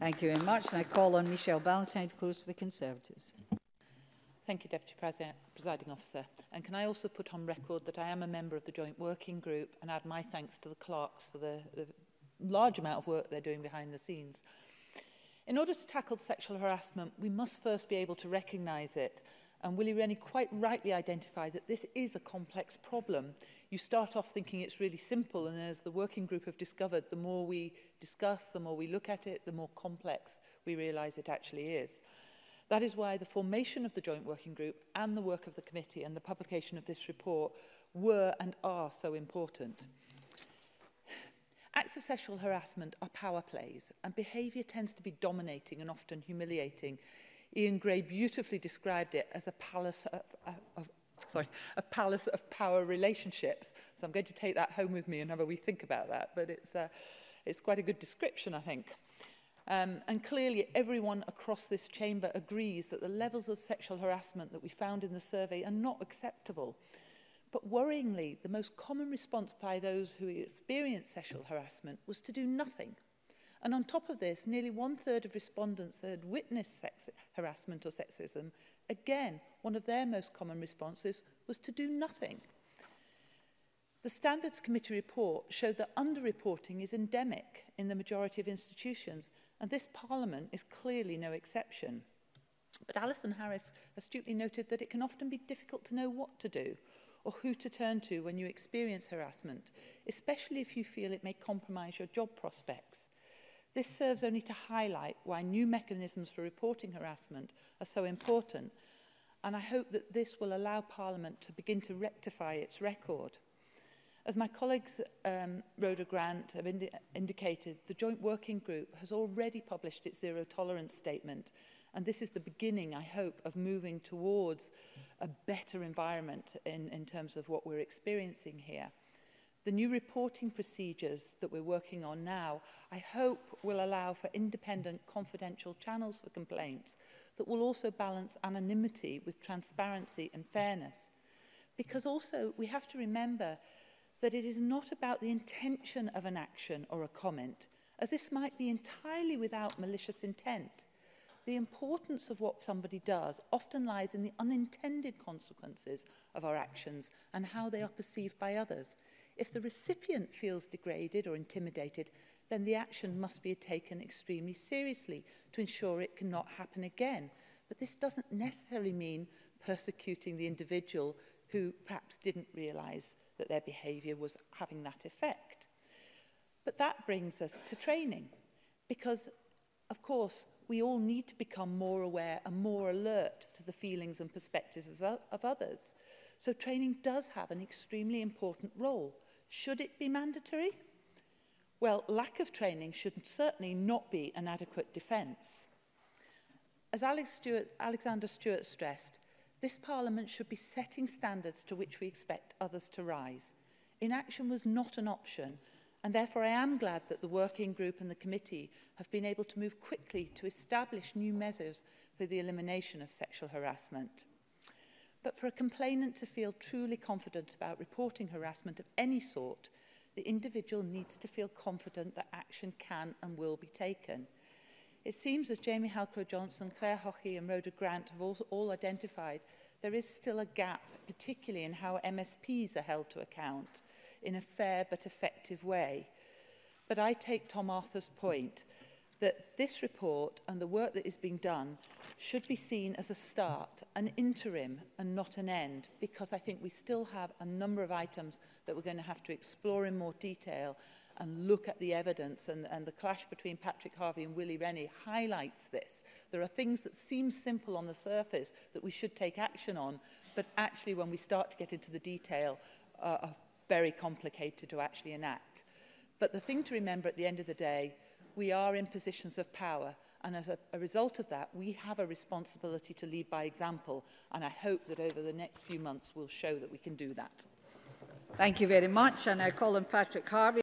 Thank you very much. And I call on Michelle Ballantyne to close for the Conservatives. Thank you, Deputy Presiding Officer. And can I also put on record that I am a member of the Joint Working Group and add my thanks to the clerks for the large amount of work they're doing behind the scenes. In order to tackle sexual harassment, we must first be able to recognise it. And Willie Rennie quite rightly identified that this is a complex problem. You start off thinking it's really simple, and as the working group have discovered, the more we discuss, the more we look at it, the more complex we realise it actually is. That is why the formation of the Joint Working Group and the work of the committee and the publication of this report were and are so important. Acts of sexual harassment are power plays, and behaviour tends to be dominating and often humiliating. Ian Gray beautifully described it as a palace of power relationships. So I'm going to take that home with me and have a wee think about that. But it's quite a good description, I think. And clearly everyone across this chamber agrees that the levels of sexual harassment that we found in the survey are not acceptable. But worryingly, the most common response by those who experienced sexual harassment was to do nothing. And on top of this, nearly 1/3 of respondents that had witnessed sex harassment or sexism, again, one of their most common responses was to do nothing. The Standards Committee report showed that underreporting is endemic in the majority of institutions, and this Parliament is clearly no exception. But Alison Harris astutely noted that it can often be difficult to know what to do or who to turn to when you experience harassment, especially if you feel it may compromise your job prospects. This serves only to highlight why new mechanisms for reporting harassment are so important, and I hope that this will allow Parliament to begin to rectify its record. As my colleagues Rhoda Grant have indicated, the Joint Working Group has already published its zero tolerance statement, and this is the beginning, I hope, of moving towards a better environment in terms of what we're experiencing here. The new reporting procedures that we're working on now, I hope, will allow for independent, confidential channels for complaints that will also balance anonymity with transparency and fairness. Because also, we have to remember that it is not about the intention of an action or a comment, as this might be entirely without malicious intent. The importance of what somebody does often lies in the unintended consequences of our actions and how they are perceived by others. If the recipient feels degraded or intimidated, then the action must be taken extremely seriously to ensure it cannot happen again. But this doesn't necessarily mean persecuting the individual who perhaps didn't realise that their behaviour was having that effect. But that brings us to training, because, of course, we all need to become more aware and more alert to the feelings and perspectives of others. So training does have an extremely important role. Should it be mandatory? Well, lack of training should certainly not be an adequate defence. As Alexander Stewart stressed, this Parliament should be setting standards to which we expect others to rise. Inaction was not an option, and therefore I am glad that the Working Group and the Committee have been able to move quickly to establish new measures for the elimination of sexual harassment. But for a complainant to feel truly confident about reporting harassment of any sort, the individual needs to feel confident that action can and will be taken. It seems, as Jamie Halcrow-Johnson, Claire Hockey and Rhoda Grant have all identified, there is still a gap, particularly in how MSPs are held to account in a fair but effective way. But I take Tom Arthur's point that this report and the work that is being done should be seen as a start, an interim and not an end, because I think we still have a number of items that we're going to have to explore in more detail and look at the evidence, and the clash between Patrick Harvey and Willie Rennie highlights this. There are things that seem simple on the surface that we should take action on, but actually when we start to get into the detail are very complicated to actually enact. But the thing to remember at the end of the day, we are in positions of power, and as a result of that, we have a responsibility to lead by example, and I hope that over the next few months we'll show that we can do that. Thank you very much, and I call on Patrick Harvey.